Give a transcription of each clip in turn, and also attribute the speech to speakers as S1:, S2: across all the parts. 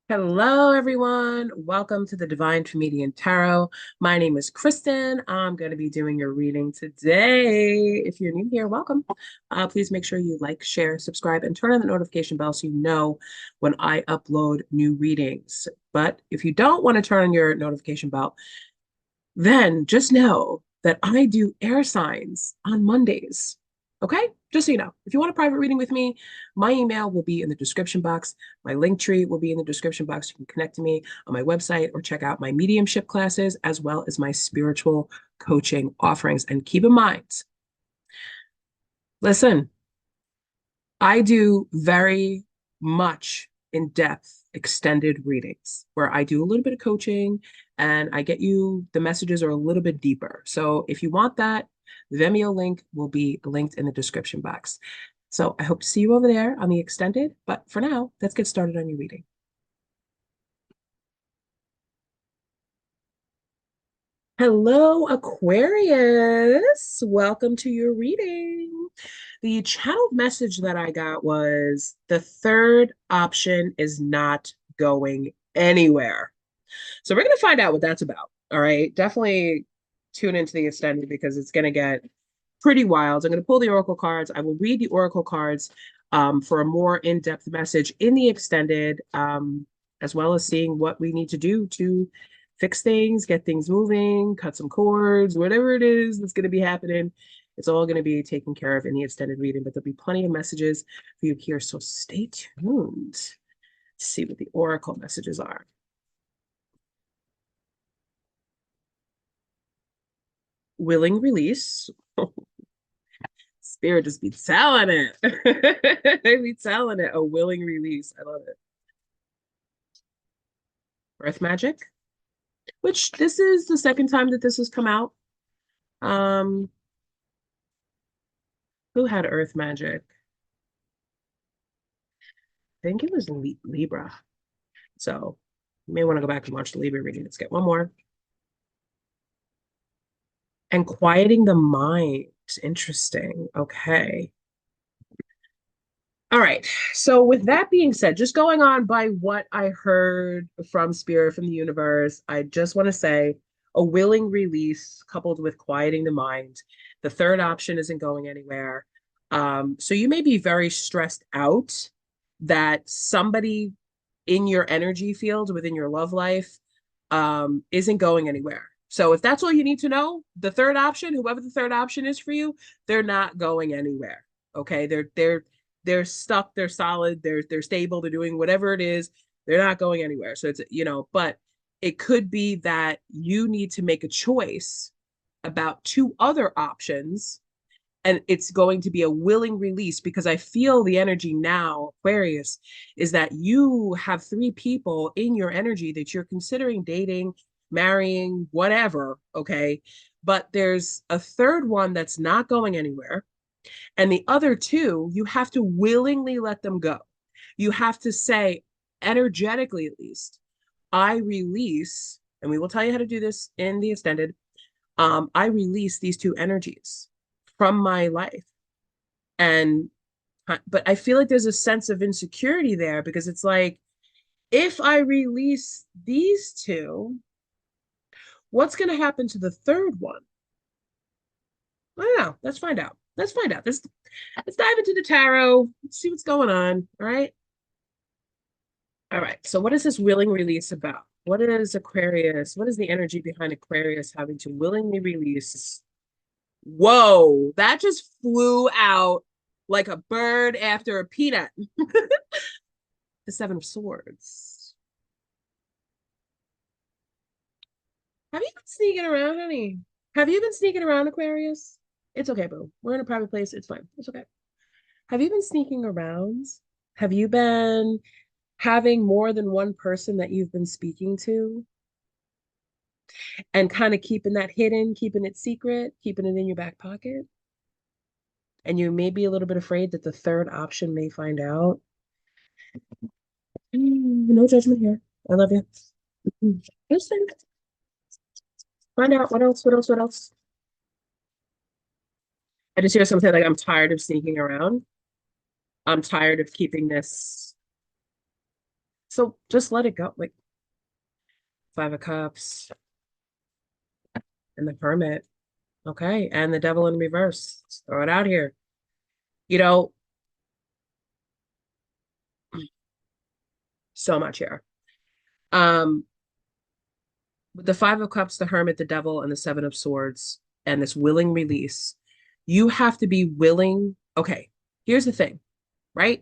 S1: Hello, everyone. Welcome to the Divine Comedian Tarot. My name is Kristen. I'm going to be doing your reading today. If you're new here, welcome. Please make sure you like, share, subscribe, and turn on the notification bell so you know when I upload new readings. But if you don't want to turn on your notification bell, then just know that I do air signs on Mondays. Okay? Just so you know, if you want a private reading with me, my email will be in the description box. My link tree will be in the description box. You can connect to me on my website or check out my mediumship classes as well as my spiritual coaching offerings. And keep in mind, listen, I do very much in-depth extended readings where I do a little bit of coaching and I get you the messages are a little bit deeper. So if you want that, the Vimeo link will be linked in the description box. So I hope to see you over there on the extended, but for now, let's get started on your reading. Hello, Aquarius. Welcome to your reading. The channeled message that I got was the third option is not going anywhere. So we're going to find out what that's about. All right. Definitely tune into the extended because it's going to get pretty wild. I'm going to pull the oracle cards. I will read the oracle cards for a more in-depth message in the extended, as well as seeing what we need to do to fix things, get things moving, cut some cords, whatever it is that's going to be happening. It's all going to be taken care of in the extended reading, but there'll be plenty of messages for you here. So stay tuned to see what the oracle messages are. Willing release. Spirit just be telling it. They be telling it. A willing release. I love it. Earth magic, which this is the second time that this has come out. Um, who had Earth magic? I think it was Libra. So you may want to go back and watch the Libra reading. Let's get one more. And quieting the mind. Interesting. Okay. All right. So with that being said, just going on by what I heard from Spirit, from the universe, I just want to say a willing release coupled with quieting the mind. The third option isn't going anywhere. So you may be very stressed out that somebody in your energy field within your love life isn't going anywhere. So if that's all you need to know, the third option, whoever the third option is for you, they're not going anywhere. Okay, they're stuck, they're solid, they're stable, they're doing whatever it is, they're not going anywhere. So it's, but it could be that you need to make a choice about two other options and it's going to be a willing release because I feel the energy now, Aquarius, is that you have three people in your energy that you're considering dating, marrying, whatever, okay? But there's a third one that's not going anywhere. And the other two, you have to willingly let them go. You have to say, energetically at least, I release, and we will tell you how to do this in the extended. I release these two energies from my life. And, but I feel like there's a sense of insecurity there because it's like, if I release these two, what's going to happen to the third one? I don't know. Let's find out. Let's find out. Let's dive into the tarot. Let's see what's going on. All right. All right. So what is this willing release about? What is Aquarius? What is the energy behind Aquarius having to willingly release? Whoa, that just flew out like a bird after a peanut. The Seven of Swords. Have you been sneaking around, honey? Have you been sneaking around, Aquarius? It's okay, boo. We're in a private place. It's fine. It's okay. Have you been sneaking around? Have you been having more than one person that you've been speaking to and kind of keeping that hidden, keeping it secret, keeping it in your back pocket? And you may be a little bit afraid that the third option may find out. No judgment here. I love you. Just find out what else, what else, what else. I just hear something like, I'm tired of sneaking around. I'm tired of keeping this So just let it go. Like Five of Cups and the Hermit. Okay. And the Devil in reverse. Let's throw it out here. You know, so much here. Um, with the Five of Cups, the Hermit, the Devil, and the Seven of Swords, and this willing release, you have to be willing. Okay, here's the thing, right?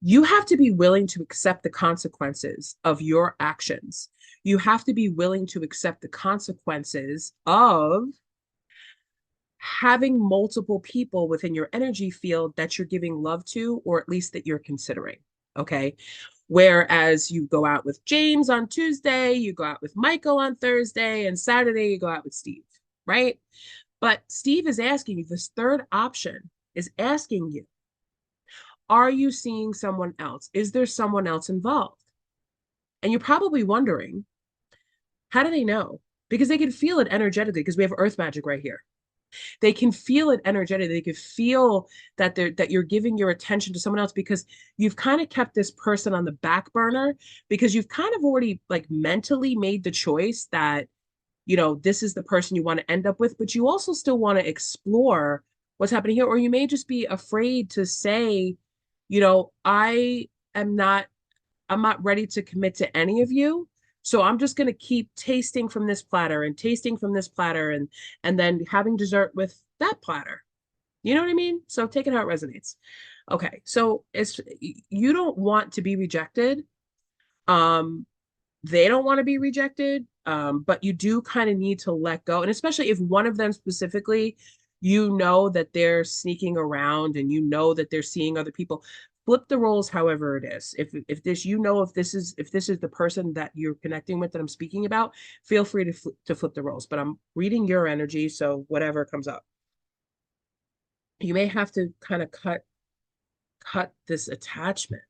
S1: You have to be willing to accept the consequences of your actions. You have to be willing to accept the consequences of having multiple people within your energy field that you're giving love to, or at least that you're considering. Okay. Whereas you go out with James on Tuesday, you go out with Michael on Thursday, and Saturday you go out with Steve, right? But Steve is asking you, this third option is asking you, are you seeing someone else? Is there someone else involved? And you're probably wondering, how do they know? Because they can feel it energetically, because we have earth magic right here. They can feel it energetically. They can feel that you're giving your attention to someone else, because you've kind of kept this person on the back burner, because you've kind of already like mentally made the choice that, this is the person you want to end up with, but you also still want to explore what's happening here. Or you may just be afraid to say, I am not, I'm not ready to commit to any of you. So I'm just going to keep tasting from this platter and tasting from this platter, and then having dessert with that platter. You know what I mean? So take it how it resonates. Okay. So it's, you don't want to be rejected. Um, they don't want to be rejected. But you do kind of need to let go. And especially if one of them specifically, that they're sneaking around, and that they're seeing other people, flip the roles however it is. If this, if this is the person that you're connecting with that I'm speaking about, feel free to flip the roles. But I'm reading your energy, so whatever comes up. You may have to kind of cut this attachment,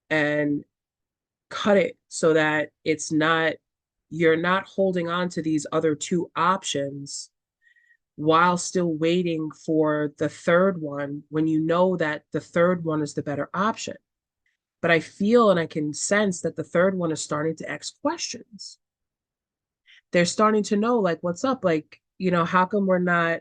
S1: and cut it so that you're not holding on to these other two options while still waiting for the third one, when you know that the third one is the better option. But I feel and I can sense that the third one is starting to ask questions. They're starting to know, like, what's up? Like, how come we're not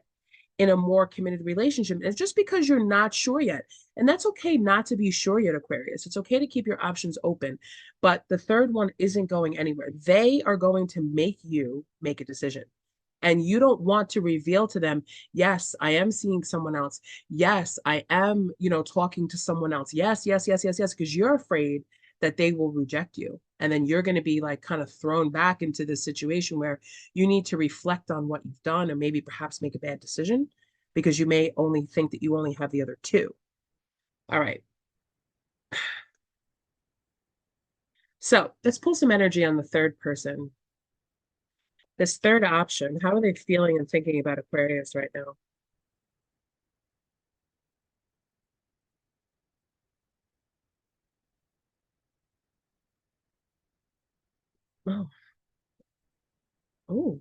S1: in a more committed relationship? It's just because you're not sure yet. And that's okay not to be sure yet, Aquarius. It's okay to keep your options open. But the third one isn't going anywhere. They are going to make you make a decision. And you don't want to reveal to them, yes, I am seeing someone else. Yes, I am, talking to someone else. Yes, yes, yes, yes, yes, because you're afraid that they will reject you. And then you're going to be like kind of thrown back into this situation where you need to reflect on what you've done, and maybe perhaps make a bad decision, because you may only think that you only have the other two. All right. So let's pull some energy on the third person. This third option, how are they feeling and thinking about Aquarius right now? Oh, oh,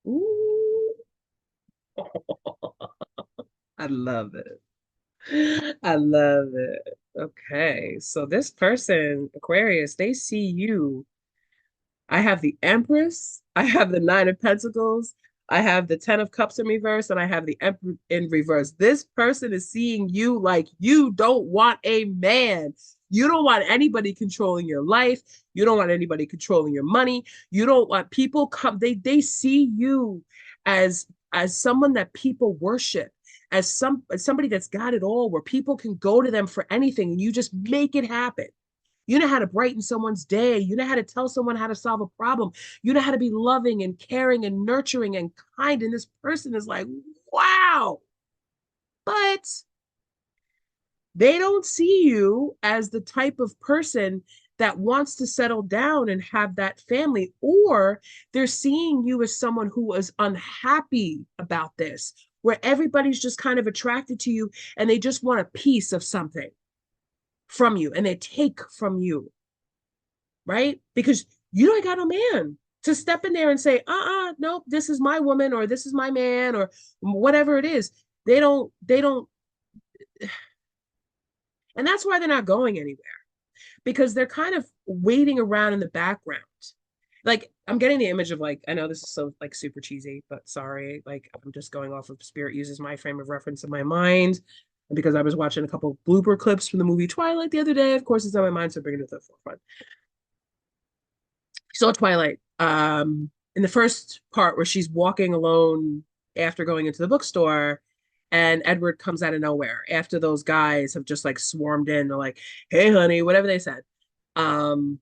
S1: ooh. I love it. I love it. Okay. So this person, Aquarius, they see you. I have the Empress, I have the Nine of Pentacles, I have the Ten of Cups in reverse, and I have the Emperor in reverse. This person is seeing you like you don't want a man. You don't want anybody controlling your life. You don't want anybody controlling your money. You don't want people come. They see you as someone that people worship, as somebody that's got it all, where people can go to them for anything, and you just make it happen. You know how to brighten someone's day. You know how to tell someone how to solve a problem. You know how to be loving and caring and nurturing and kind. And this person is like, wow. But they don't see you as the type of person that wants to settle down and have that family, or they're seeing you as someone who is unhappy about this, where everybody's just kind of attracted to you, and they just want a piece of something from you, and they take from you, right? Because you don't got no man to step in there and say, nope, this is my woman, or this is my man, or whatever it is. They don't, And that's why they're not going anywhere, because they're kind of waiting around in the background. Like I'm getting the image of like, I know this is so like super cheesy, but sorry, like I'm just going off of Spirit uses my frame of reference in my mind. And because I was watching a couple blooper clips from the movie Twilight the other day, of course it's on my mind, so bringing it to the forefront. Saw Twilight. In the first part where she's walking alone after going into the bookstore, and Edward comes out of nowhere after those guys have just like swarmed in. They're like, "Hey, honey," whatever they said. Um,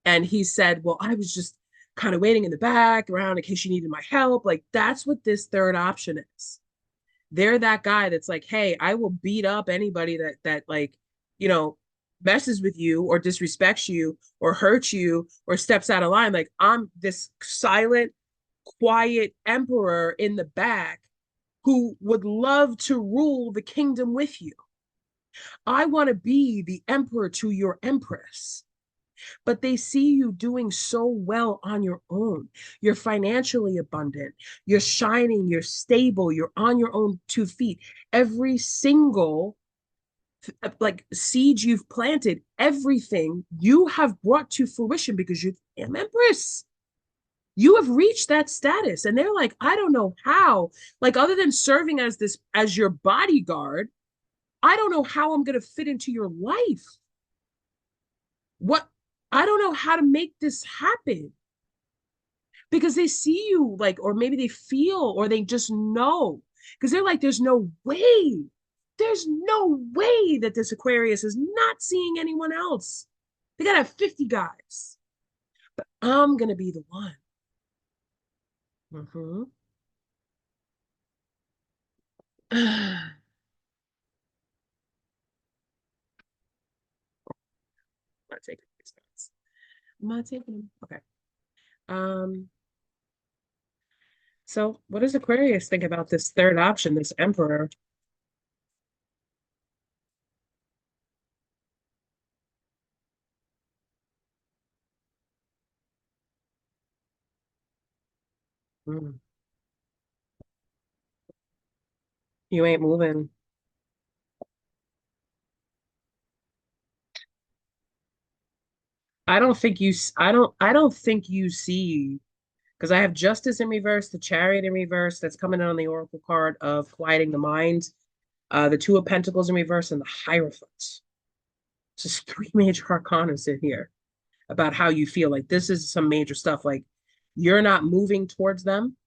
S1: and he said, "Well, I was just kind of waiting in the background in case you needed my help." Like that's what this third option is. They're that guy that's like, "Hey, I will beat up anybody that like, you know, messes with you or disrespects you or hurts you or steps out of line. Like I'm this silent, quiet emperor in the back who would love to rule the kingdom with you. I want to be the emperor to your empress." But they see you doing so well on your own. You're financially abundant, you're shining, you're stable, you're on your own 2 feet. Every single like seed you've planted, everything you have brought to fruition because you're an empress. You have reached that status. And they're like, I don't know how, like, other than serving as this, as your bodyguard, I don't know how I'm going to fit into your life. What? I don't know how to make this happen, because they see you like, or maybe they feel, or they just know, because they're like, there's no way that this Aquarius is not seeing anyone else. They gotta have 50 guys, but I'm gonna be the one. Mm-hmm. I'm not taking these guys. I'm not taking them. Okay. Um, so what does Aquarius think about this third option, this emperor? Mm. You ain't moving. I don't think you see, because I have Justice in reverse, the Chariot in reverse, that's coming in on the Oracle card of quieting the mind, the Two of Pentacles in reverse, and the Hierophant. Just three major arcanas in here about how you feel. Like this is some major stuff. Like you're not moving towards them.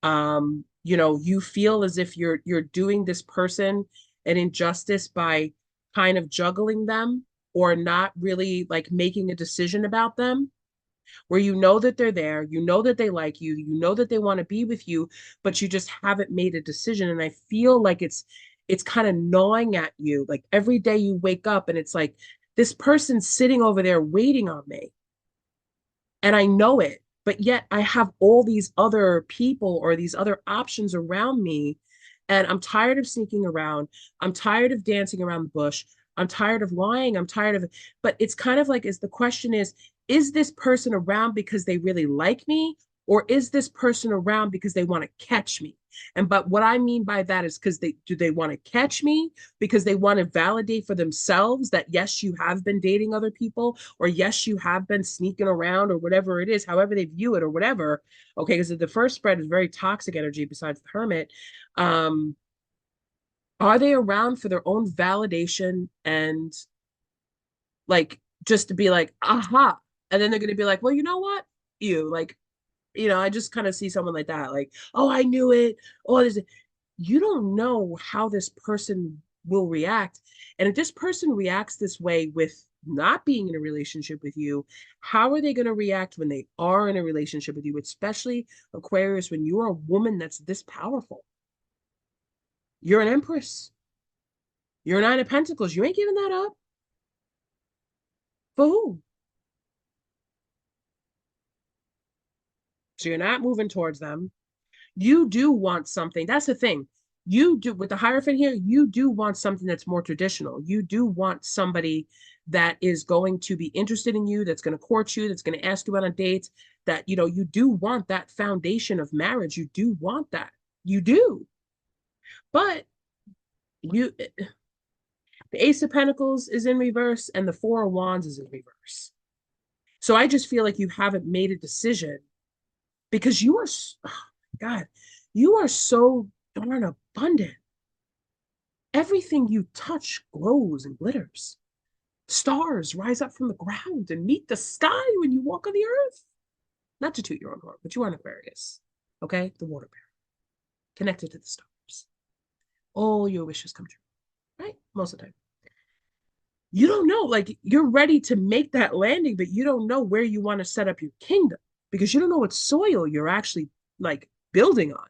S1: You feel as if you're doing this person an injustice by kind of juggling them or not really like making a decision about them, where you know that they're there, you know that they like you know that they want to be with you, but you just haven't made a decision. And I feel like it's kind of gnawing at you. Like every day you wake up and it's like this person's sitting over there waiting on me. And I know it, but yet I have all these other people or these other options around me. And I'm tired of sneaking around. I'm tired of dancing around the bush. I'm tired of lying. I'm tired of, but it's kind of like, is the question is this person around because they really like me? Or is this person around because they want to catch me? And but what I mean by that is because they want to catch me because they want to validate for themselves that yes, you have been dating other people, or yes, you have been sneaking around, or whatever it is, however they view it, or whatever. Okay, because the first spread is very toxic energy besides the Hermit. Um, are they around for their own validation and like just to be like, aha. And then they're gonna be like, well, you know what? You like, I just kind of see someone like that, like, oh, I knew it. Oh, this, you don't know how this person will react. And if this person reacts this way with not being in a relationship with you, how are they going to react when they are in a relationship with you? Especially Aquarius, when you're a woman that's this powerful. You're an empress. You're a Nine of Pentacles. You ain't giving that up. For who? So you're not moving towards them. You do want something. That's the thing. You do with the Hierophant here, you do want something that's more traditional. You do want somebody that is going to be interested in you, that's going to court you, that's going to ask you out on dates, that you do want that foundation of marriage. You do want that. You do. But you The Ace of Pentacles is in reverse and the Four of Wands is in reverse. So I just feel like you haven't made a decision because you are, oh God, you are so darn abundant. Everything you touch glows and glitters. Stars rise up from the ground and meet the sky when you walk on the earth. Not to toot your own horn, but you are an Aquarius. Okay? The water bear. Connected to the stars. All your wishes come true. Right? Most of the time. You don't know. Like, you're ready to make that landing, but you don't know where you want to set up your kingdom because you don't know what soil you're actually like building on.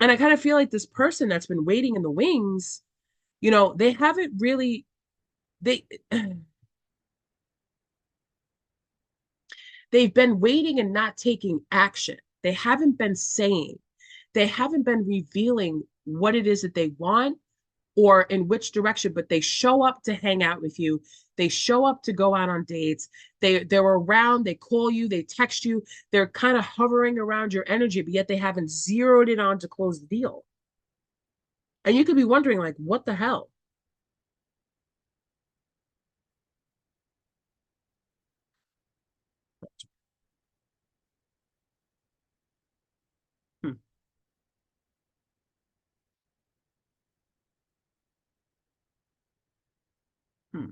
S1: And I kind of feel like this person that's been waiting in the wings, they haven't really they they've been waiting and not taking action. They haven't been saying, they haven't been revealing what it is that they want or in which direction, but they show up to hang out with you. They show up to go out on dates. They're around, they call you, they text you. They're kind of hovering around your energy, but yet they haven't zeroed it on to close the deal. And you could be wondering, like, what the hell? Hmm.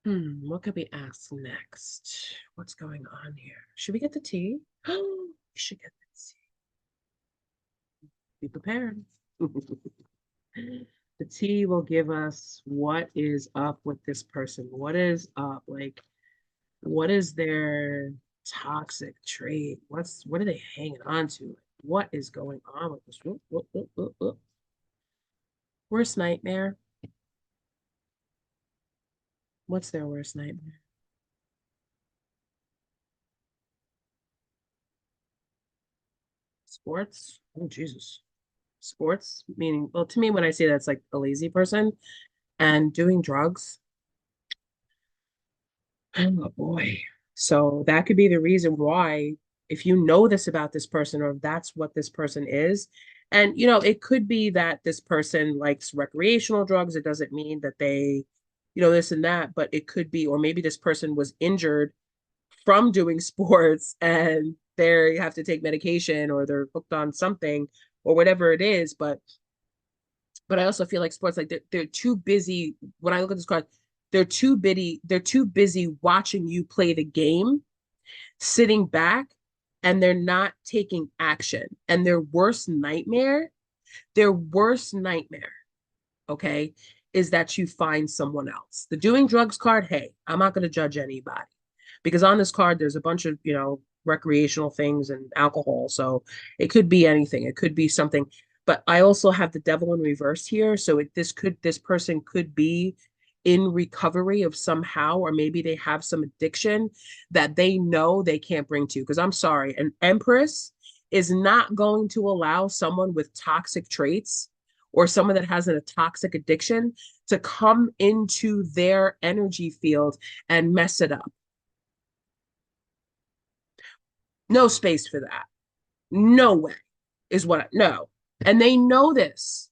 S1: Hmm. What could we ask next? What's going on here? Should we get the tea? Oh, we should get the tea. Be prepared. The tea will give us what is up with this person. What is up? Like, what is their toxic trait? What are they hanging on to? What is going on with this? Worst nightmare. What's their worst nightmare? Sports? Oh, Jesus. Sports, meaning, well, to me, when I say that's like a lazy person and doing drugs, oh boy. So that could be the reason why, if you know this about this person, or if that's what this person is, and it could be that this person likes recreational drugs. It doesn't mean that they, this and that, but it could be, or maybe this person was injured from doing sports and they have to take medication or they're hooked on something or whatever it is. But I also feel like sports, like they're too busy. When I look at this card, they're too busy watching you play the game, sitting back, and they're not taking action. And their worst nightmare, okay, is that you find someone else. The doing drugs card, hey, I'm not going to judge anybody because on this card there's a bunch of, recreational things and alcohol. So it could be anything. It could be something. But I also have the devil in reverse here. So this person could be in recovery of somehow, or maybe they have some addiction that they know they can't bring to. Because I'm sorry, an empress is not going to allow someone with toxic traits or someone that has a toxic addiction to come into their energy field and mess it up. No space for that. No way is what I know. And they know this.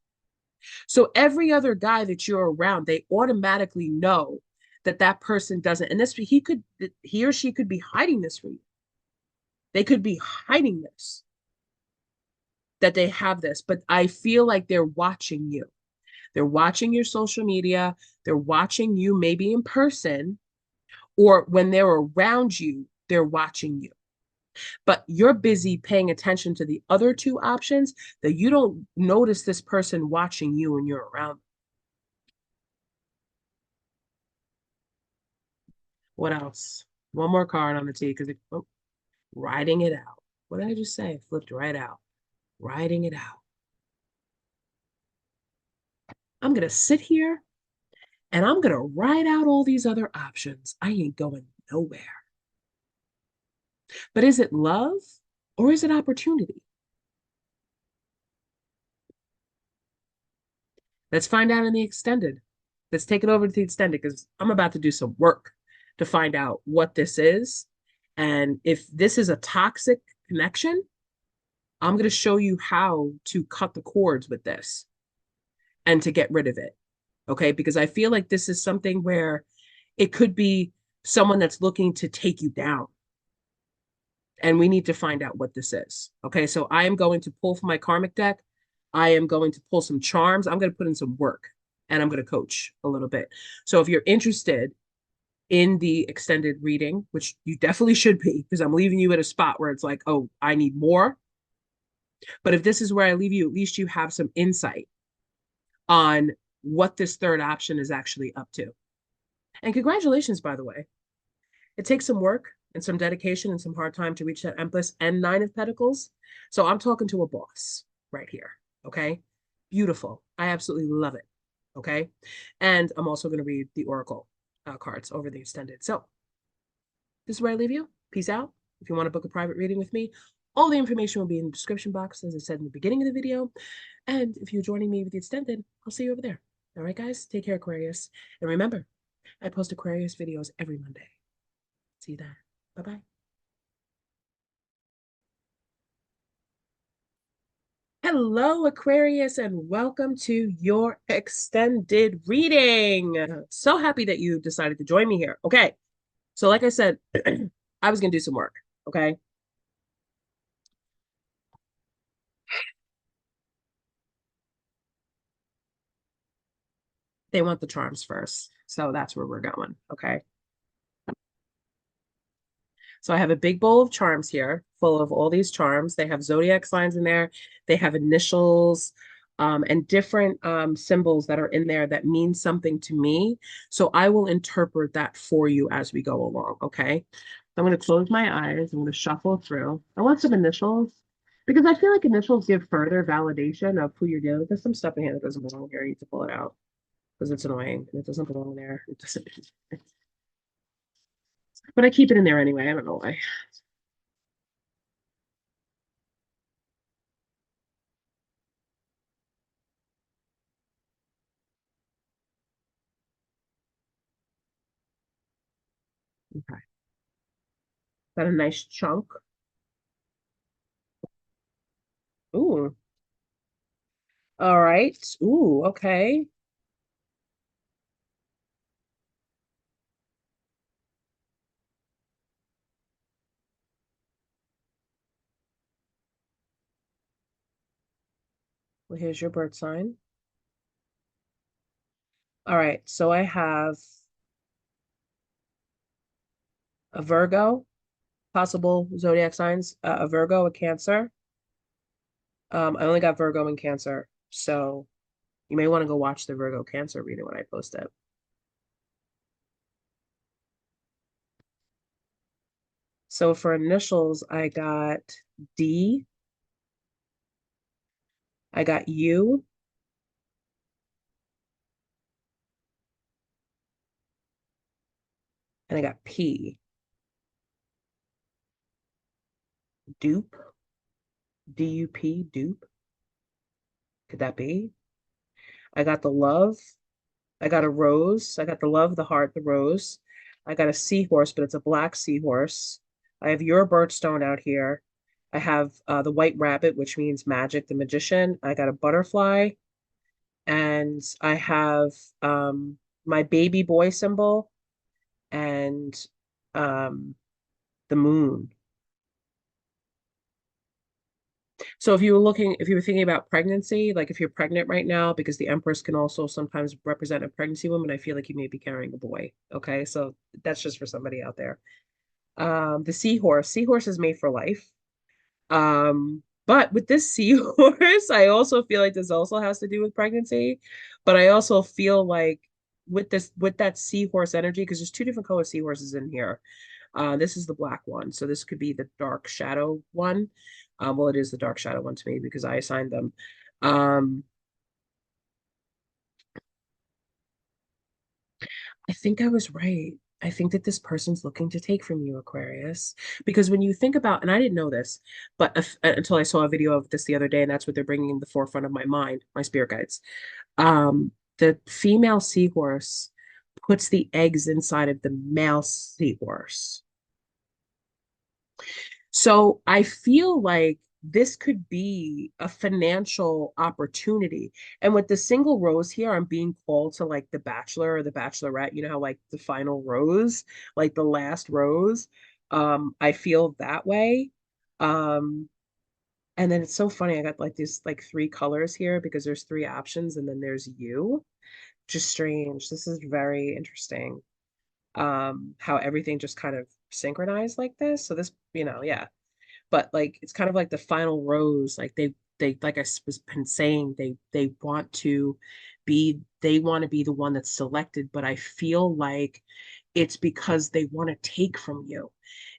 S1: So every other guy that you're around, they automatically know that that person doesn't. And he or she could be hiding this from you. They could be hiding this, that they have this, but I feel like they're watching you. They're watching your social media. They're watching you maybe in person, or when they're around you, they're watching you. But you're busy paying attention to the other two options that you don't notice this person watching you when you're around. What else? One more card on the T because riding it out. What did I just say? Flipped right out. Riding it out. I'm going to sit here and I'm going to ride out all these other options. I ain't going nowhere. But is it love or is it opportunity? Let's find out in the extended. Let's take it over to the extended because I'm about to do some work to find out what this is. And if this is a toxic connection, I'm going to show you how to cut the cords with this and to get rid of it. Okay. Because I feel like this is something where it could be someone that's looking to take you down. And we need to find out what this is. Okay. So I am going to pull from my karmic deck. I am going to pull some charms. I'm going to put in some work and I'm going to coach a little bit. So if you're interested in the extended reading, which you definitely should be, because I'm leaving you at a spot where it's like, oh, I need more. But if this is where I leave you, at least you have some insight on what this third option is actually up to. And congratulations, by the way. It takes some work and some dedication and some hard time to reach that Empress and Nine of Pentacles. So I'm talking to a boss right here. Okay. Beautiful. I absolutely love it. Okay. And I'm also going to read the Oracle cards over the extended. So this is where I leave you. Peace out. If you want to book a private reading with me, all the information will be in the description box, as I said in the beginning of the video. And if you're joining me with the extended, I'll see you over there. All right, guys, take care, Aquarius. And remember, I post Aquarius videos every Monday. See you then. Bye-bye. Hello, Aquarius, and welcome to your extended reading. So happy that you decided to join me here. Okay, so like I said, I was going to do some work, okay? They want the charms first, so that's where we're going, okay? So I have a big bowl of charms here, full of all these charms. They have zodiac signs in there. They have initials and different symbols that are in there that mean something to me. So I will interpret that for you as we go along, okay? I'm going to close my eyes. I'm going to shuffle through. I want some initials because I feel like initials give further validation of who you're dealing with. There's some stuff in here that doesn't belong here. You need to pull it out because it's annoying. It doesn't belong there. It doesn't. But I keep it in there anyway. I don't know why. Okay. Got a nice chunk. Ooh. All right. Ooh, okay. Well, here's your bird sign. All right. So I have a Virgo, possible zodiac signs, a Virgo, a Cancer. I only got Virgo and Cancer. So you may want to go watch the Virgo Cancer reading when I post it. So for initials, I got D, I got U, and I got P. Dupe, D-U-P, dupe. Could that be? I got the love. I got a rose. I got the love, the heart, the rose. I got a seahorse, but it's a black seahorse. I have your birthstone out here. I have the white rabbit, which means magic, the magician. I got a butterfly, and I have my baby boy symbol and um, the moon. So if you were thinking about pregnancy, like if you're pregnant right now, because the Empress can also sometimes represent a pregnancy woman, I feel like you may be carrying a boy. Okay, so that's just for somebody out there. The seahorse is made for life. But with this seahorse, I also feel like this also has to do with pregnancy. But I also feel like with that seahorse energy, because there's two different color seahorses in here. This is the black one, so this could be the dark shadow one. Well, it is the dark shadow one to me because I assigned them. Um, I think I was right. I think that this person's looking to take from you, Aquarius. Because when you think about, and I didn't know this, but until I saw a video of this the other day, and that's what they're bringing in the forefront of my mind, my spirit guides. The female seahorse puts the eggs inside of the male seahorse. So I feel like this could be a financial opportunity. And with the single rose here, I'm being called to like the bachelor or the bachelorette, you know how like the final rose, like the last rose. I feel that way. Um, and then it's so funny. I got like these like three colors here because there's three options, and then there's you. Just strange. This is very interesting. How everything just kind of synchronized like this. So this, yeah. But like it's kind of like the final rose. Like they like was been saying, they want to be the one that's selected, but I feel like it's because they want to take from you.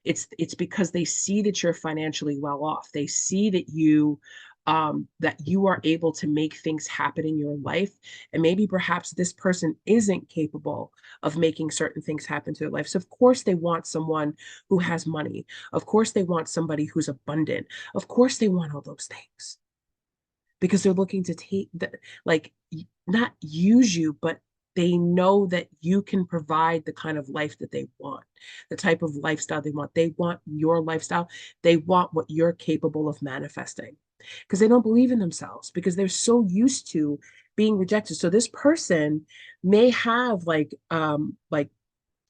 S1: It's because they see that you're financially well off. They see that you are able to make things happen in your life. And maybe perhaps this person isn't capable of making certain things happen to their life. So of course they want someone who has money. Of course they want somebody who's abundant. Of course they want all those things because they're looking to take the, like, not use you, but they know that you can provide the kind of life that they want, the type of lifestyle they want. They want your lifestyle. They want what you're capable of manifesting because they don't believe in themselves because they're so used to being rejected. So this person may have like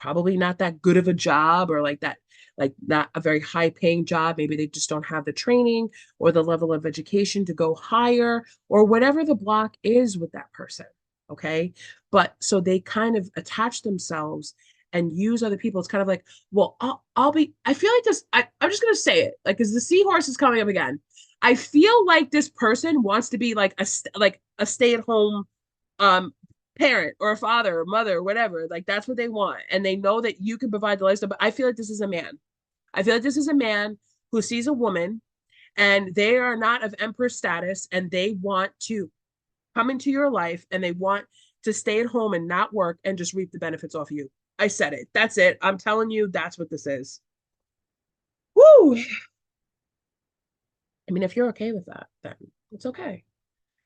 S1: probably not that good of a job or like that, like not a very high paying job. Maybe they just don't have the training or the level of education to go higher or whatever the block is with that person. Okay. But so they kind of attach themselves and use other people. It's kind of like, well, I feel like this, I'm just going to say it like, because the seahorse is coming up again. I feel like this person wants to be like a stay at home um parent or a father or mother or whatever. Like that's what they want. And they know that you can provide the lifestyle. But I feel like this is a man. I feel like this is a man who sees a woman and they are not of emperor status and they want to come into your life and they want to stay at home and not work and just reap the benefits off of you. I said it. That's it. I'm telling you, that's what this is. Woo! I mean, if you're okay with that, then it's okay.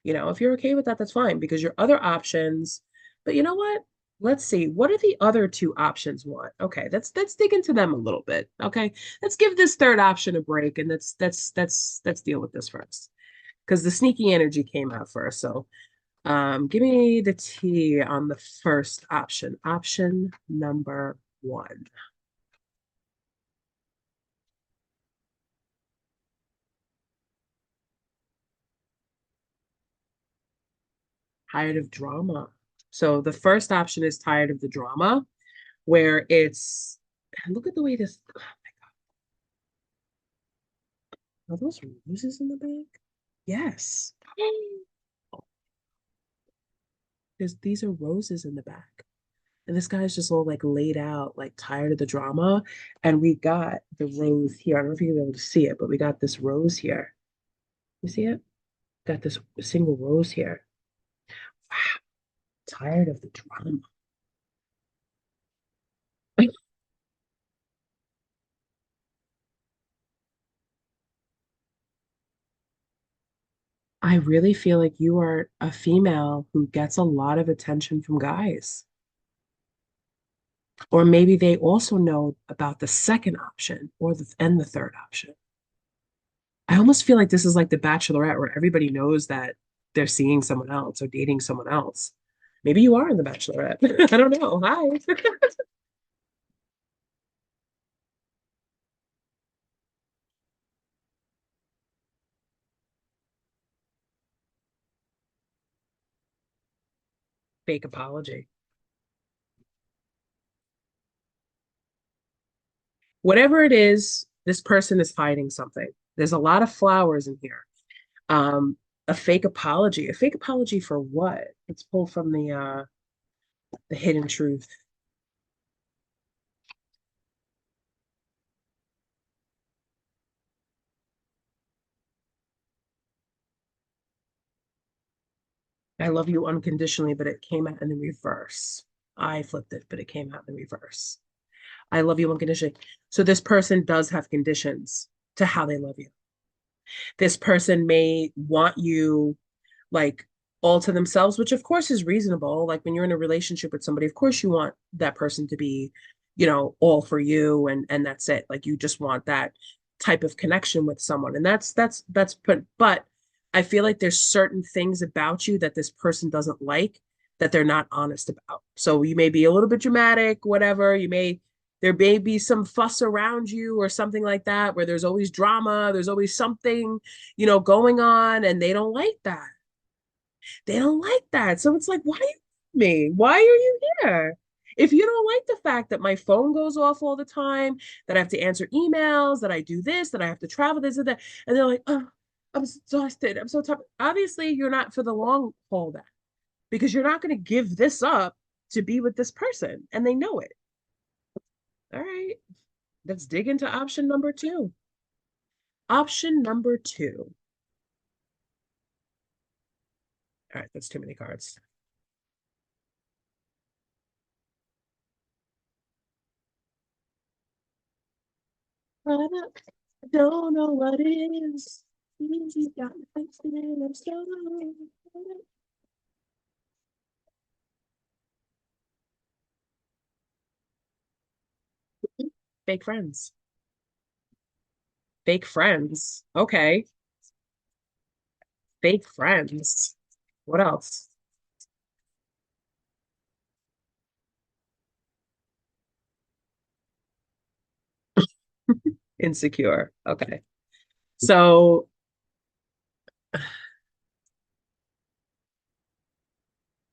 S1: If you're okay with that, that's fine because your other options, but you know what? Let's see. What are the other two options want? Okay, let's dig into them a little bit. Okay. Let's give this third option a break and let's deal with this first. Because the sneaky energy came out first. So give me the T on the first option. Option number one. Tired of drama. So the first option is tired of the drama, where it's look at the way this. Are those roses in the back? Yes. These are roses in the back. And this guy's just all like laid out, like tired of the drama. And we got the rose here. I don't know if you'll be able to see it, but we got this rose here. You see it? Got this single rose here. Wow, tired of the drama. I really feel like you are a female who gets a lot of attention from guys. Or maybe they also know about the second option or the third option. I almost feel like this is like the Bachelorette where everybody knows that they're seeing someone else or dating someone else. Maybe you are in the Bachelorette. I don't know. Hi. Fake apology. Whatever it is, this person is hiding something. There's a lot of flowers in here. Um, a fake apology. A fake apology for what? Let's pull from the hidden truth. I love you unconditionally, but it came out in the reverse. I flipped it, but it came out in the reverse. I love you unconditionally. So this person does have conditions to how they love you. This person may want you like all to themselves, which of course is reasonable. Like when you're in a relationship with somebody, of course you want that person to be, all for you and that's it. Like you just want that. type of connection with someone. And that's but I feel like there's certain things about you that this person doesn't like that they're not honest about. So you may be a little bit dramatic, whatever. There may be some fuss around you or something like that, where there's always drama, there's always something, going on, and they don't like that. They don't like that. So it's like, why are you with me? Why are you here? If you don't like the fact that my phone goes off all the time, that I have to answer emails, that I do this, that I have to travel, this and that, and they're like, oh, I'm exhausted. I'm so tired. Obviously, you're not for the long haul then, because you're not going to give this up to be with this person, and they know it. All right, let's dig into option number two. Option number two. All right, that's too many cards. I don't know what it is. Easy got me thinking I'm so fake friends. Fake friends. Okay. Fake friends. What else? Insecure. Okay. So,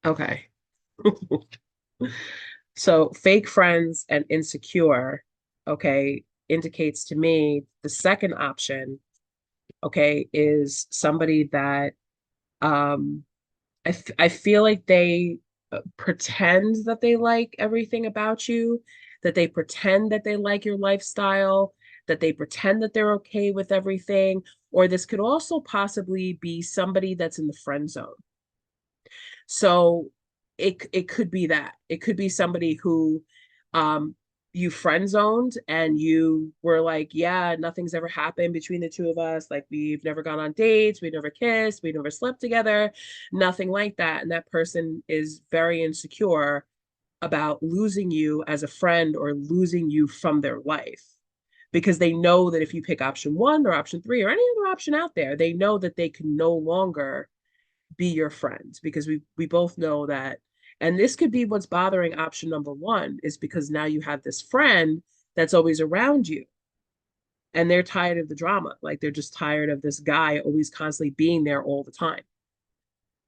S1: okay. So, fake friends and insecure, okay, indicates to me the second option, okay, is somebody that um I feel like they pretend that they like everything about you, that they pretend that they like your lifestyle, that they pretend that they're okay with everything, or this could also possibly be somebody that's in the friend zone. So it could be that. It could be somebody who um you friend zoned and you were like, yeah, nothing's ever happened between the two of us. Like we've never gone on dates, we never kissed, we never slept together, nothing like that. And that person is very insecure about losing you as a friend or losing you from their life because they know that if you pick option one or option three or any other option out there, they know that they can no longer be your friend because we both know that. And this could be what's bothering option number one is because now you have this friend that's always around you and they're tired of the drama. Like they're just tired of this guy always constantly being there all the time.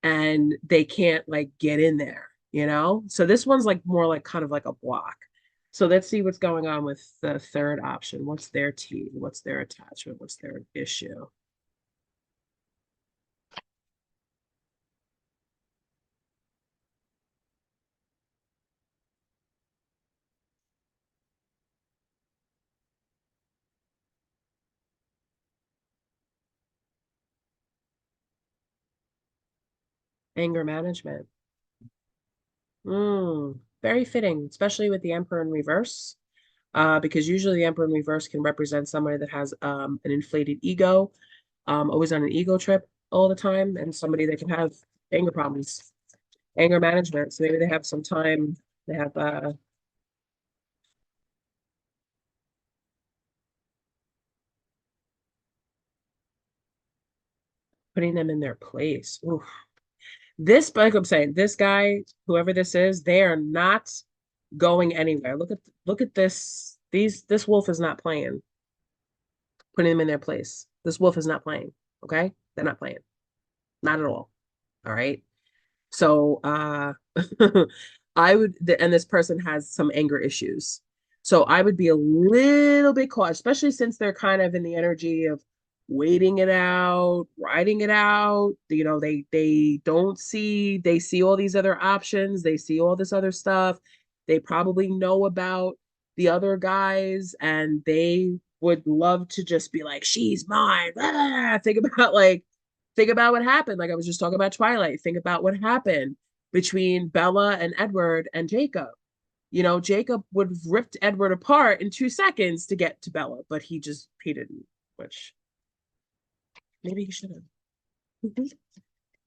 S1: And they can't like get in there, you know? So this one's like more like kind of like a block. So let's see what's going on with the third option. What's their T? What's their attachment? What's their issue? Anger management. Very fitting, especially with the Emperor in reverse, because usually the Emperor in reverse can represent somebody that has an inflated ego, always on an ego trip all the time, and somebody that can have anger problems, anger management. So maybe they have some time, they have putting them in their place. Oof. This, like I'm saying, this guy, whoever this is, they are not going anywhere. Look at this. This wolf is not playing. Putting them in their place. This wolf is not playing. Okay, they're not playing. Not at all. All right. So I would, and this person has some anger issues. So I would be a little bit cautious, especially since they're kind of in the energy of waiting it out, riding it out. They don't see, they see all these other options, they see all this other stuff. They probably know about the other guys and they would love to just be like, she's mine. Ah! Think about what happened. Like I was just talking about Twilight. Think about what happened between Bella and Edward and Jacob. Jacob would have ripped Edward apart in 2 seconds to get to Bella, but he didn't, which maybe he should have.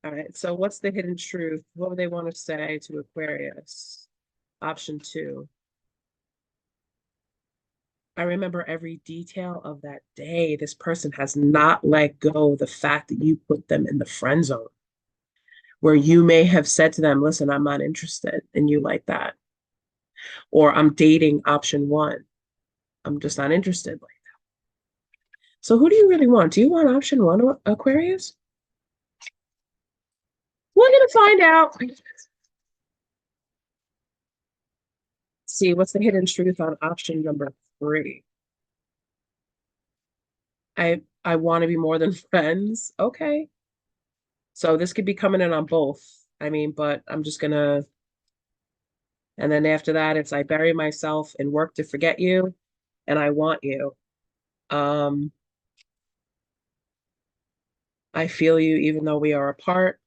S1: All right. So what's the hidden truth? What would they want to say to Aquarius? Option two. I remember every detail of that day. This person has not let go the fact that you put them in the friend zone, where you may have said to them, listen, I'm not interested in you like that. Or I'm dating option one. I'm just not interested. So who do you really want? Do you want option one, Aquarius? We're gonna find out. See, what's the hidden truth on option number three? I want to be more than friends. Okay. So this could be coming in on both. I mean, but I'm just gonna, and then after that, it's I bury myself and work to forget you, and I want you. Um, I feel you even though we are apart.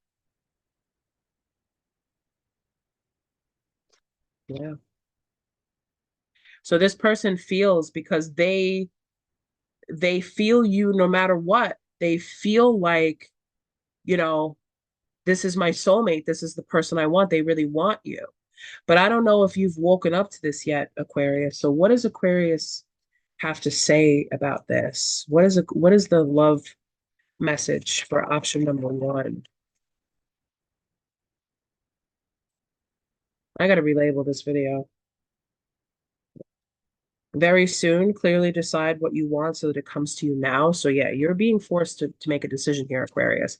S1: Yeah. So this person feels because they feel you no matter what. They feel like, you know, this is my soulmate. This is the person I want. They really want you. But I don't know if you've woken up to this yet, Aquarius. So what does Aquarius have to say about this? What is the love message for option number one? I gotta relabel this video. Very soon, clearly decide what you want so that it comes to you now. So yeah, you're being forced to make a decision here, Aquarius.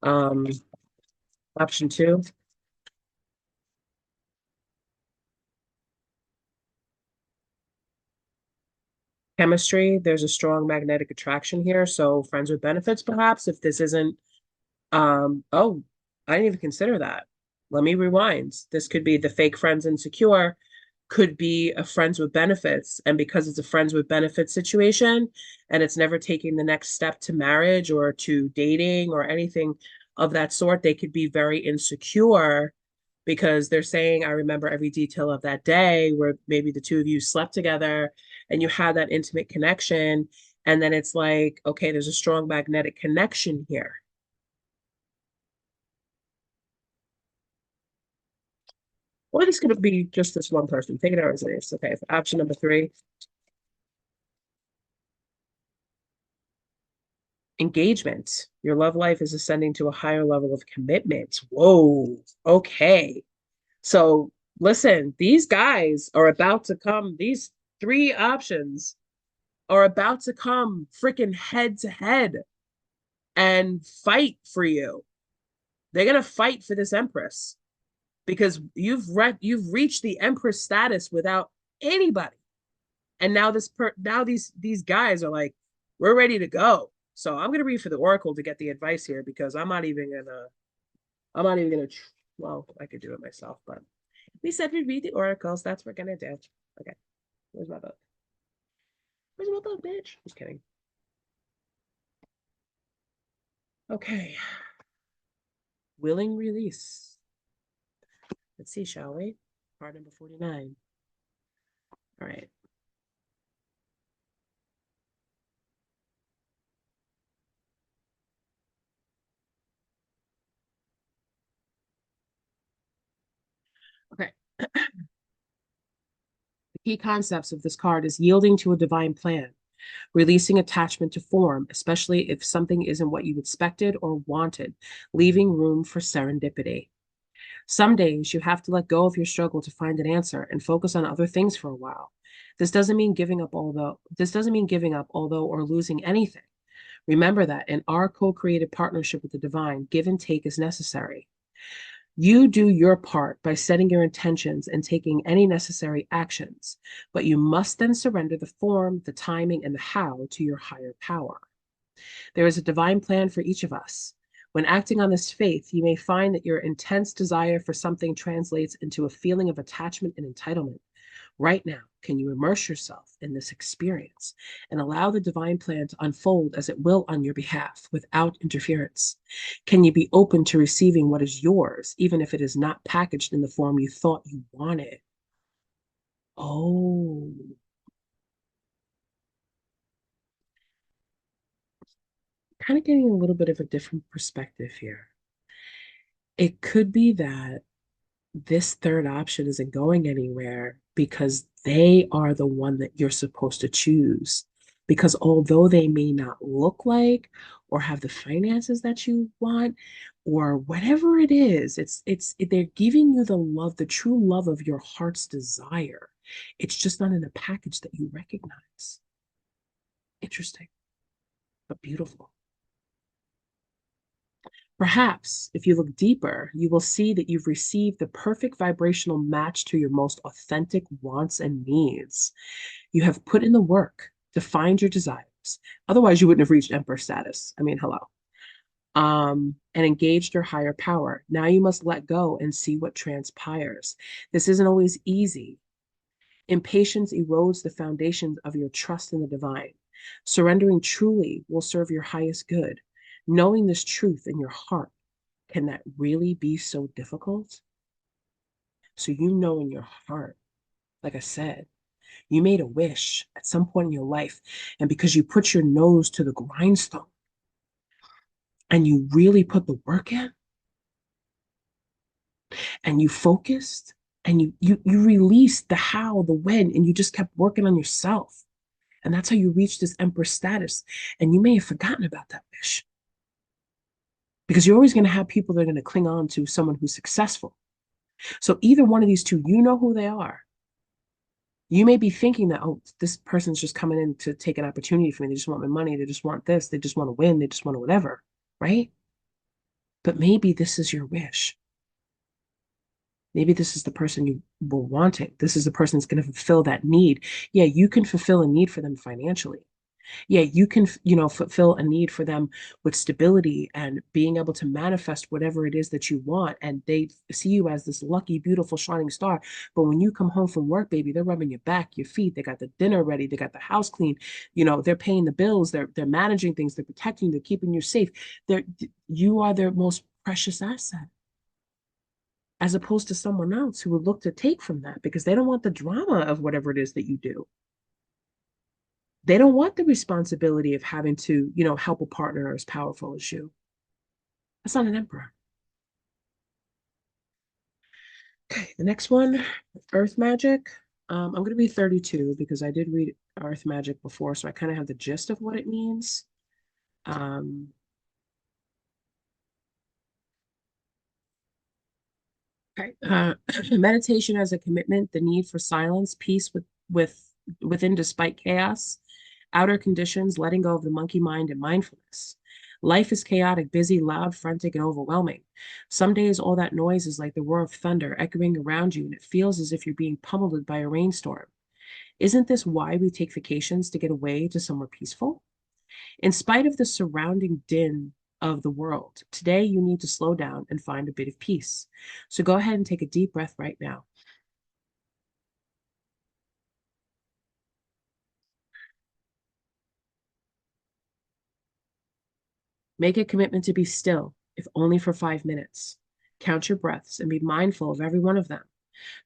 S1: Um, option two, chemistry. There's a strong magnetic attraction here. So friends with benefits, perhaps, if this isn't oh, I didn't even consider that. Let me rewind. This could be the fake friends insecure, could be a friends with benefits. And because it's a friends with benefits situation and it's never taking the next step to marriage or to dating or anything of that sort, they could be very insecure because they're saying, I remember every detail of that day where maybe the two of you slept together and you had that intimate connection. And then it's like, okay, there's a strong magnetic connection here. Or this could be just this one person. Take it out as it is. Okay. Option number three, engagement. Your love life is ascending to a higher level of commitment. Whoa. Okay. So listen, these guys are about to come, these three options are about to come freaking head to head and fight for you. They're gonna fight for this Empress because you've reached the Empress status without anybody. And now these guys are like, we're ready to go. So I'm gonna read for the Oracle to get the advice here because I'm not even gonna well, I could do it myself, but we said we'd read the oracles. That's what we're gonna do. Okay. Where's my book? Where's my book, bitch? Just kidding. Okay. Willing release. Let's see, shall we? Card number 49. All right. Okay. The key concepts of this card is yielding to a divine plan, releasing attachment to form, especially if something isn't what you expected or wanted, leaving room for serendipity. Some days you have to let go of your struggle to find an answer and focus on other things for a while. This doesn't mean giving up although or losing anything. Remember that in our co-created partnership with the divine, give and take is necessary. You do your part by setting your intentions and taking any necessary actions, but you must then surrender the form, the timing, and the how to your higher power. There is a divine plan for each of us. When acting on this faith, you may find that your intense desire for something translates into a feeling of attachment and entitlement. Right now, can you immerse yourself in this experience and allow the divine plan to unfold as it will on your behalf without interference? Can you be open to receiving what is yours, even if it is not packaged in the form you thought you wanted? Oh, kind of getting a little bit of a different perspective here. It could be that this third option isn't going anywhere because they are the one that you're supposed to choose. Because although they may not look like or have the finances that you want, or whatever it is, they're giving you the love, the true love of your heart's desire. It's just not in a package that you recognize. Interesting, but beautiful. Perhaps, if you look deeper, you will see that you've received the perfect vibrational match to your most authentic wants and needs. You have put in the work to find your desires. Otherwise, you wouldn't have reached emperor status. I mean, hello. And engaged your higher power. Now you must let go and see what transpires. This isn't always easy. Impatience erodes the foundations of your trust in the divine. Surrendering truly will serve your highest good. Knowing this truth in your heart, can that really be so difficult? So you know in your heart, like I said, you made a wish at some point in your life, and because you put your nose to the grindstone and you really put the work in and you focused and you released the how, the when, and you just kept working on yourself. And that's how you reach this empress status. And you may have forgotten about that wish because you're always going to have people that are going to cling on to someone who's successful. So either one of these two, you know who they are. You may be thinking that, oh, this person's just coming in to take an opportunity for me. They just want my money. They just want this. They just want to win. They just want to whatever, right? But maybe this is your wish. Maybe this is the person you were wanting. This is the person that's going to fulfill that need. Yeah, you can fulfill a need for them financially. Yeah, you can, fulfill a need for them with stability and being able to manifest whatever it is that you want. And they see you as this lucky, beautiful, shining star. But when you come home from work, baby, they're rubbing your back, your feet. They got the dinner ready. They got the house clean. They're paying the bills. They're managing things. They're protecting you. They're keeping you safe. You are their most precious asset, as opposed to someone else who would look to take from that because they don't want the drama of whatever it is that you do. They don't want the responsibility of having to, help a partner as powerful as you. That's not an emperor. Okay, the next one, Earth Magic. I'm going to be 32 because I did read Earth Magic before, so I kind of have the gist of what it means. Um, okay. Meditation as a commitment, the need for silence, peace with within despite chaos, outer conditions, letting go of the monkey mind and mindfulness. Life is chaotic, busy, loud, frantic, and overwhelming. Some days all that noise is like the roar of thunder echoing around you, and it feels as if you're being pummeled by a rainstorm. Isn't this why we take vacations to get away to somewhere peaceful? In spite of the surrounding din of the world, today you need to slow down and find a bit of peace. So go ahead and take a deep breath right now. Make a commitment to be still, if only for 5 minutes. Count your breaths and be mindful of every one of them.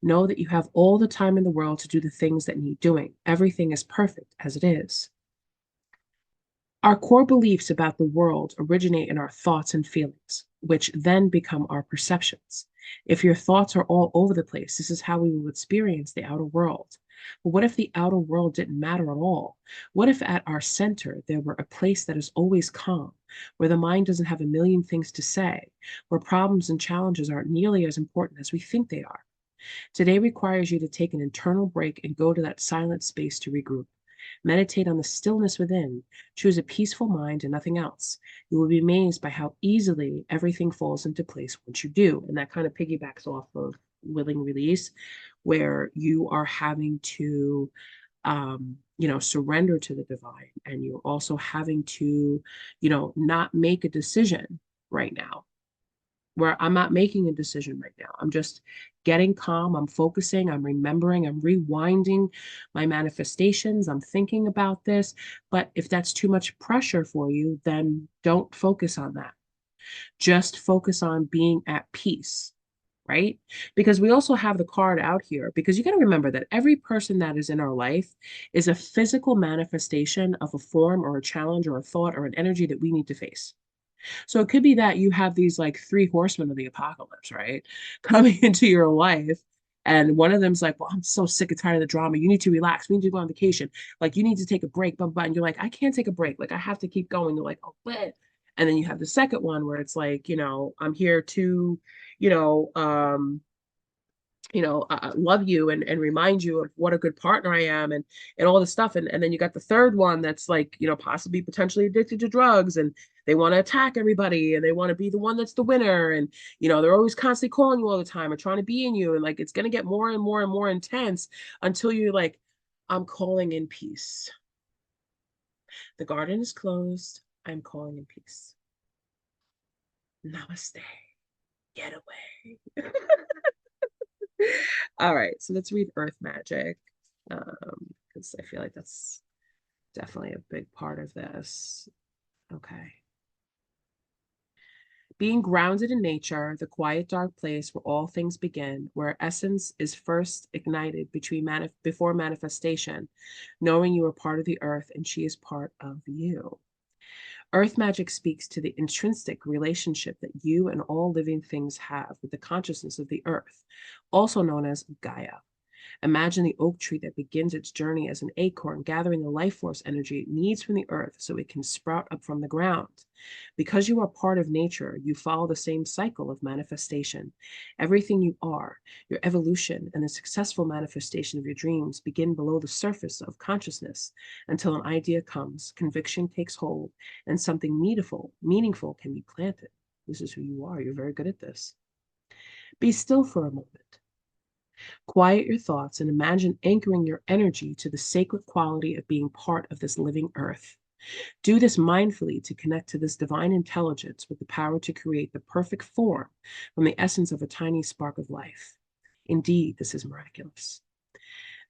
S1: Know that you have all the time in the world to do the things that need doing. Everything is perfect as it is. Our core beliefs about the world originate in our thoughts and feelings, which then become our perceptions. If your thoughts are all over the place, this is how we will experience the outer world. But what if the outer world didn't matter at all? What if at our center there were a place that is always calm, where the mind doesn't have a million things to say, where problems and challenges aren't nearly as important as we think they are? Today requires you to take an internal break and go to that silent space to regroup. Meditate on the stillness within. Choose a peaceful mind and nothing else. You will be amazed by how easily everything falls into place once you do. And that kind of piggybacks off of willing release, where you are having to, surrender to the divine. And you're also having to, not make a decision right now, where I'm not making a decision right now. I'm just getting calm. I'm focusing. I'm remembering. I'm rewinding my manifestations. I'm thinking about this. But if that's too much pressure for you, then don't focus on that. Just focus on being at peace, right? Because we also have the card out here, because you got to remember that every person that is in our life is a physical manifestation of a form or a challenge or a thought or an energy that we need to face. So it could be that you have these like three horsemen of the apocalypse, right? Coming into your life. And one of them's like, well, I'm so sick and tired of the drama. You need to relax. We need to go on vacation. Like, you need to take a break, blah, blah. And you're like, I can't take a break. Like, I have to keep going. You're like, oh, but. And then you have the second one where it's like, I'm here to, you know, um, love you and remind you of what a good partner I am and all this stuff. And then you got the third one that's like, possibly potentially addicted to drugs and they want to attack everybody and they want to be the one that's the winner. And, they're always constantly calling you all the time and trying to be in you. And like, it's going to get more and more and more intense until you're like, I'm calling in peace. The garden is closed. I'm calling in peace. Namaste. Get away. All right, so let's read Earth Magic, because I feel like that's definitely a big part of this. Okay. Being grounded in nature, the quiet, dark place where all things begin, where essence is first ignited before manifestation, knowing you are part of the earth and she is part of you. Earth magic speaks to the intrinsic relationship that you and all living things have with the consciousness of the earth, also known as Gaia. Imagine the oak tree that begins its journey as an acorn, gathering the life force energy it needs from the earth so it can sprout up from the ground. Because you are part of nature, you follow the same cycle of manifestation. Everything you are, your evolution, and the successful manifestation of your dreams begin below the surface of consciousness until an idea comes, conviction takes hold, and something meaningful can be planted. This is who you are. You're very good at this. Be still for a moment. Quiet your thoughts and imagine anchoring your energy to the sacred quality of being part of this living earth. Do this mindfully to connect to this divine intelligence with the power to create the perfect form from the essence of a tiny spark of life. Indeed, this is miraculous.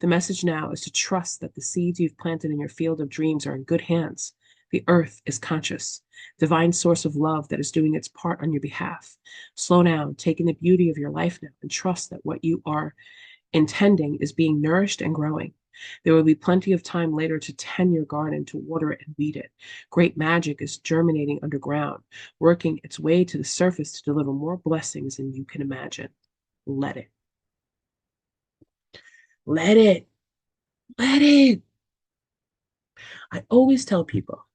S1: The message now is to trust that the seeds you've planted in your field of dreams are in good hands. The earth is conscious, divine source of love that is doing its part on your behalf. Slow down, take in the beauty of your life now, and trust that what you are intending is being nourished and growing. There will be plenty of time later to tend your garden, to water it and weed it. Great magic is germinating underground, working its way to the surface to deliver more blessings than you can imagine. Let it. Let it. Let it. I always tell people,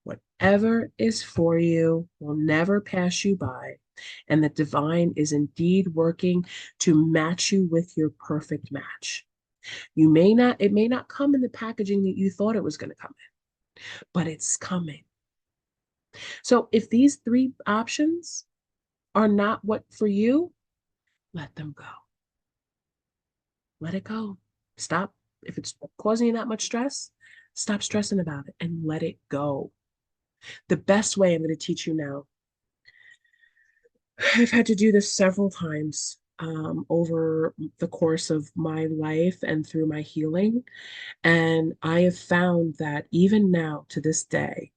S1: whatever is for you will never pass you by, and the divine is indeed working to match you with your perfect match. It may not come in the packaging that you thought it was going to come in, but it's coming. So if these three options are not what for you, let them go. Let it go. Stop. If it's causing you that much stress, stop stressing about it and let it go. The best way, I'm going to teach you now. I've had to do this several times over the course of my life and through my healing. And I have found that even now to this day,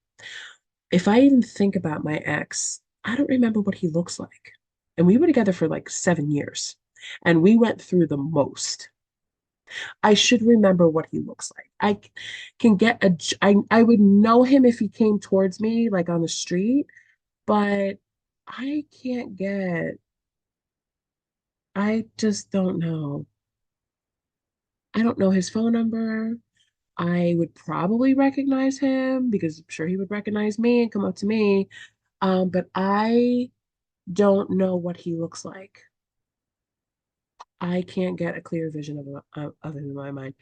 S1: if I even think about my ex, I don't remember what he looks like. And we were together for like 7 years and we went through the most. I should remember what he looks like. Can get I would know him if he came towards me like on the street, but I can't get, I just don't know. I don't know his phone number. I would probably recognize him because I'm sure he would recognize me and come up to me. But I don't know what he looks like. I can't get a clear vision of him in my mind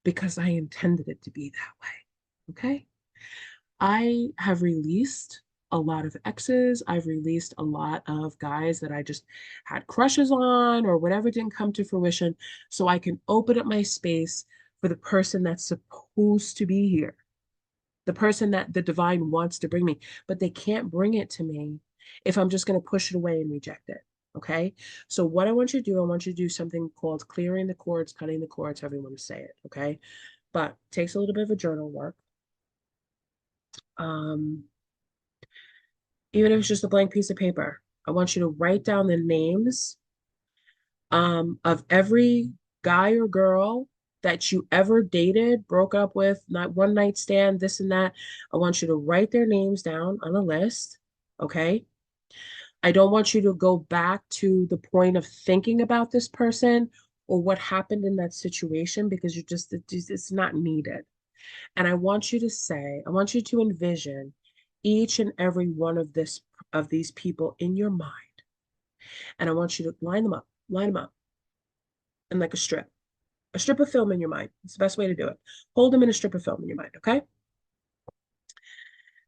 S1: because I intended it to be that way. Okay. I have released a lot of exes. I've released a lot of guys that I just had crushes on or whatever didn't come to fruition. So I can open up my space for the person that's supposed to be here, the person that the divine wants to bring me, but they can't bring it to me if I'm just going to push it away and reject it. Okay. So what I want you to do, I want you to do something called clearing the cords, cutting the cords, however you want to say it. Okay. But it takes a little bit of a journal work. Um, Even if it's just a blank piece of paper, I want you to write down the names of every guy or girl that you ever dated, broke up with, not one night stand, this and that. I want you to write their names down on a list. Okay? I don't want you to go back to the point of thinking about this person or what happened in that situation because it's not needed. And I want you to say, I want you to envision each and every one of these people in your mind. And I want you to line them up in like a strip of film in your mind. It's the best way to do it. Hold them in a strip of film in your mind, okay?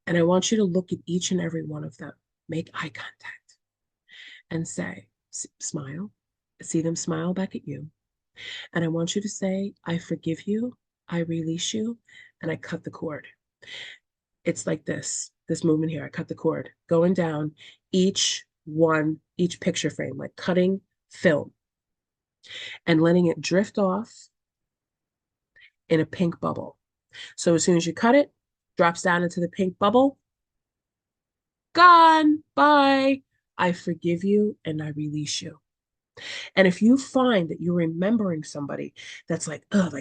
S1: And I want you to look at each and every one of them. Make eye contact and say, smile. See them smile back at you. And I want you to say, I forgive you, I release you, and I cut the cord. It's like this movement here. I cut the cord, going down each picture frame, like cutting film and letting it drift off in a pink bubble. So as soon as you cut it, drops down into the pink bubble, gone, bye. I forgive you and I release you. And if you find that you're remembering somebody that's like, oh,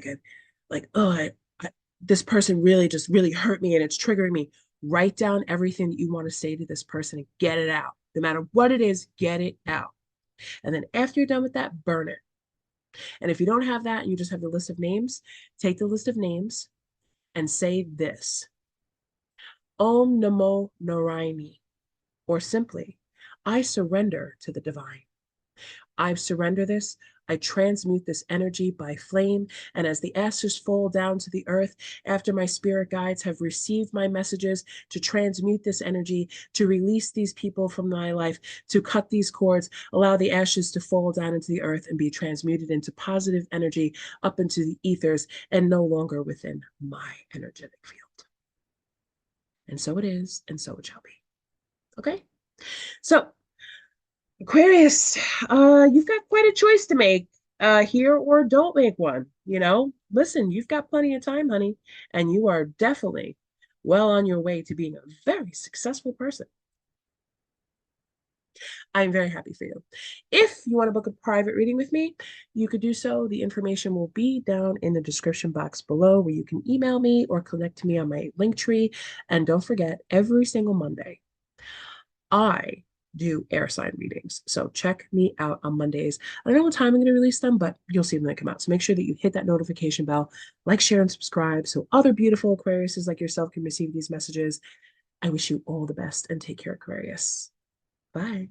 S1: this person really just really hurt me and it's triggering me, write down everything that you want to say to this person and get it out. No matter what it is, get it out. And then after you're done with that, burn it. And if you don't have that and you just have the list of names, take the list of names and say this: Om Namo Narayani, or simply, I surrender to the divine. I surrender this. I transmute this energy by flame. And as the ashes fall down to the earth, after my spirit guides have received my messages to transmute this energy, to release these people from my life, to cut these cords, allow the ashes to fall down into the earth and be transmuted into positive energy up into the ethers and no longer within my energetic field. And so it is, and so it shall be. Okay? So, Aquarius, you've got quite a choice to make here, or don't make one. Listen, you've got plenty of time, honey, and you are definitely well on your way to being a very successful person. I'm very happy for you. If you want to book a private reading with me, you could do so. The information will be down in the description box below where you can email me or connect to me on my link tree. And don't forget, every single Monday, I do air sign readings. So check me out on Mondays. I don't know what time I'm going to release them, but you'll see them when they come out. So make sure that you hit that notification bell, like, share, and subscribe so other beautiful Aquariuses like yourself can receive these messages. I wish you all the best and take care, Aquarius. Bye.